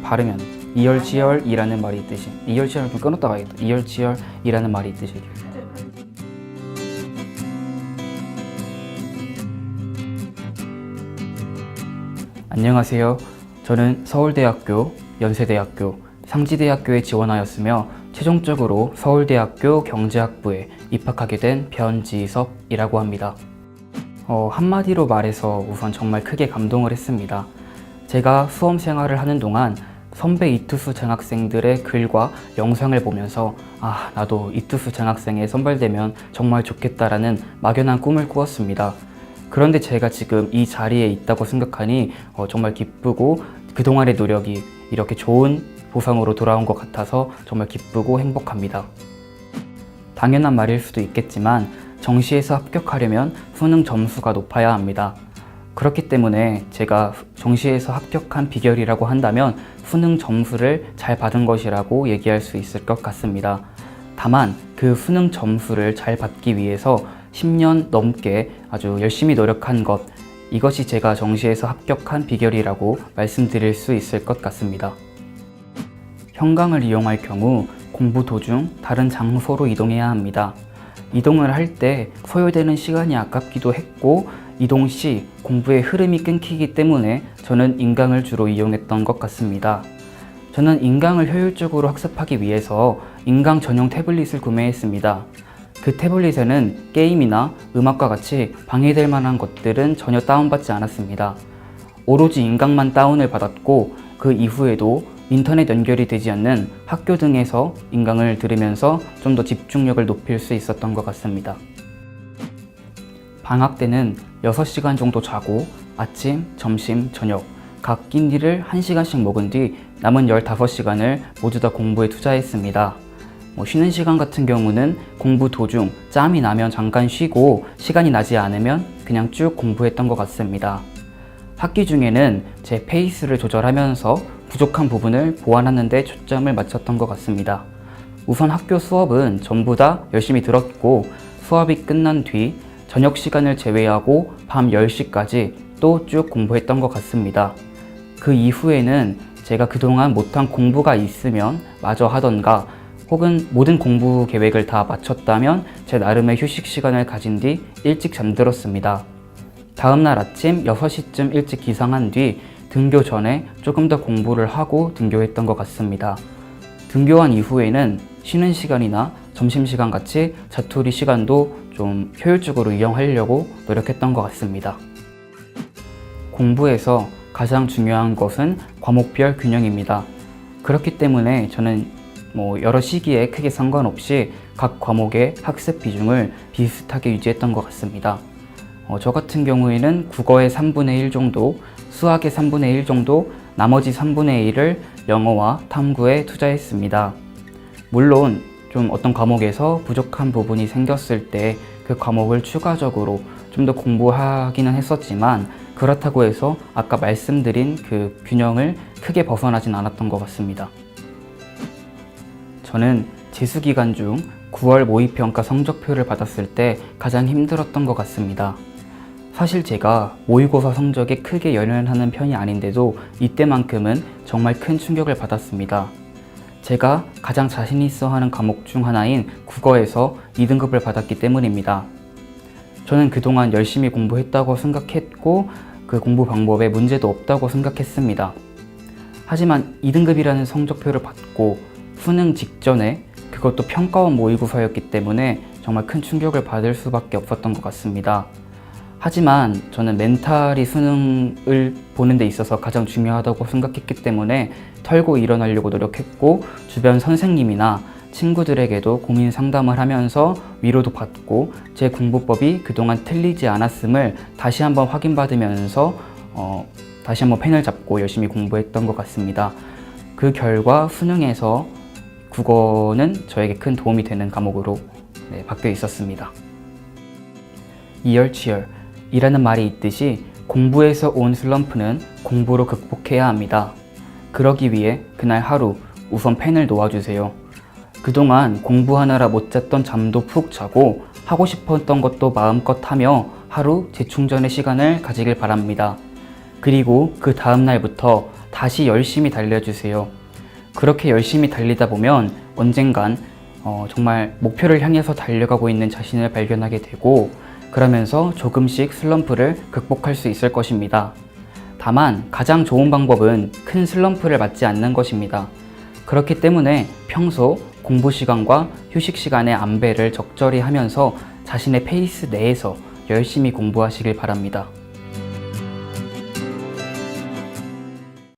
바르면 이열치열이라는 말이 있듯이 이열치열 좀 끊었다 가야겠다. 이열치열이라는 말이 있듯이 안녕하세요. 저는 서울대학교, 연세대학교, 상지대학교에 지원하였으며 최종적으로 서울대학교 경제학부에 입학하게 된 변지섭이라고 합니다. 한마디로 말해서 우선 정말 크게 감동을 했습니다. 제가 수험 생활을 하는 동안 선배 이투수 장학생들의 글과 영상을 보면서 나도 이투수 장학생에 선발되면 정말 좋겠다라는 막연한 꿈을 꾸었습니다. 그런데 제가 지금 이 자리에 있다고 생각하니 정말 기쁘고 그동안의 노력이 이렇게 좋은 보상으로 돌아온 것 같아서 정말 기쁘고 행복합니다. 당연한 말일 수도 있겠지만 정시에서 합격하려면 수능 점수가 높아야 합니다. 그렇기 때문에 제가 정시에서 합격한 비결이라고 한다면 수능 점수를 잘 받은 것이라고 얘기할 수 있을 것 같습니다. 다만 그 수능 점수를 잘 받기 위해서 10년 넘게 아주 열심히 노력한 것, 이것이 제가 정시에서 합격한 비결이라고 말씀드릴 수 있을 것 같습니다. 현강을 이용할 경우 공부 도중 다른 장소로 이동해야 합니다. 이동을 할 때 소요되는 시간이 아깝기도 했고 이동 시 공부의 흐름이 끊기기 때문에 저는 인강을 주로 이용했던 것 같습니다. 저는 인강을 효율적으로 학습하기 위해서 인강 전용 태블릿을 구매했습니다. 그 태블릿에는 게임이나 음악과 같이 방해될 만한 것들은 전혀 다운받지 않았습니다. 오로지 인강만 다운을 받았고 그 이후에도 인터넷 연결이 되지 않는 학교 등에서 인강을 들으면서 좀 더 집중력을 높일 수 있었던 것 같습니다. 방학 때는 6시간 정도 자고 아침, 점심, 저녁 각 끼니를 1시간씩 먹은 뒤 남은 15시간을 모두 다 공부에 투자했습니다. 쉬는 시간 같은 경우는 공부 도중 짬이 나면 잠깐 쉬고 시간이 나지 않으면 그냥 쭉 공부했던 것 같습니다. 학기 중에는 제 페이스를 조절하면서 부족한 부분을 보완하는 데 초점을 맞췄던 것 같습니다. 우선 학교 수업은 전부 다 열심히 들었고 수업이 끝난 뒤 저녁 시간을 제외하고 밤 10시까지 또 쭉 공부했던 것 같습니다. 그 이후에는 제가 그동안 못한 공부가 있으면 마저 하던가 혹은 모든 공부 계획을 다 마쳤다면 제 나름의 휴식 시간을 가진 뒤 일찍 잠들었습니다. 다음날 아침 6시쯤 일찍 기상한 뒤 등교 전에 조금 더 공부를 하고 등교했던 것 같습니다. 등교한 이후에는 쉬는 시간이나 점심시간 같이 자투리 시간도 좀 효율적으로 이용하려고 노력했던 것 같습니다. 공부에서 가장 중요한 것은 과목별 균형입니다. 그렇기 때문에 저는 여러 시기에 크게 상관없이 각 과목의 학습 비중을 비슷하게 유지했던 것 같습니다. 저 같은 경우에는 국어의 3분의 1 정도, 수학의 3분의 1 정도, 나머지 3분의 1을 영어와 탐구에 투자했습니다. 물론 좀 어떤 과목에서 부족한 부분이 생겼을 때 그 과목을 추가적으로 좀 더 공부하기는 했었지만 그렇다고 해서 아까 말씀드린 그 균형을 크게 벗어나진 않았던 것 같습니다. 저는 재수기간 중 9월 모의평가 성적표를 받았을 때 가장 힘들었던 것 같습니다. 사실 제가 모의고사 성적에 크게 연연하는 편이 아닌데도 이때만큼은 정말 큰 충격을 받았습니다. 제가 가장 자신 있어 하는 과목 중 하나인 국어에서 2등급을 받았기 때문입니다. 저는 그동안 열심히 공부했다고 생각했고 그 공부 방법에 문제도 없다고 생각했습니다. 하지만 2등급이라는 성적표를 받고 수능 직전에 그것도 평가원 모의고사였기 때문에 정말 큰 충격을 받을 수밖에 없었던 것 같습니다. 하지만 저는 멘탈이 수능을 보는 데 있어서 가장 중요하다고 생각했기 때문에 털고 일어나려고 노력했고 주변 선생님이나 친구들에게도 고민 상담을 하면서 위로도 받고 제 공부법이 그동안 틀리지 않았음을 다시 한번 확인받으면서 다시 한번 펜을 잡고 열심히 공부했던 것 같습니다. 그 결과 수능에서 국어는 저에게 큰 도움이 되는 과목으로 바뀌어 있었습니다. 이열치열이라는 말이 있듯이 공부에서 온 슬럼프는 공부로 극복해야 합니다. 그러기 위해 그날 하루 우선 펜을 놓아주세요. 그동안 공부하느라 못 잤던 잠도 푹 자고 하고 싶었던 것도 마음껏 하며 하루 재충전의 시간을 가지길 바랍니다. 그리고 그 다음 날부터 다시 열심히 달려주세요. 그렇게 열심히 달리다 보면 언젠간 정말 목표를 향해서 달려가고 있는 자신을 발견하게 되고, 그러면서 조금씩 슬럼프를 극복할 수 있을 것입니다. 다만 가장 좋은 방법은 큰 슬럼프를 맞지 않는 것입니다. 그렇기 때문에 평소 공부 시간과 휴식 시간의 안배를 적절히 하면서 자신의 페이스 내에서 열심히 공부하시길 바랍니다.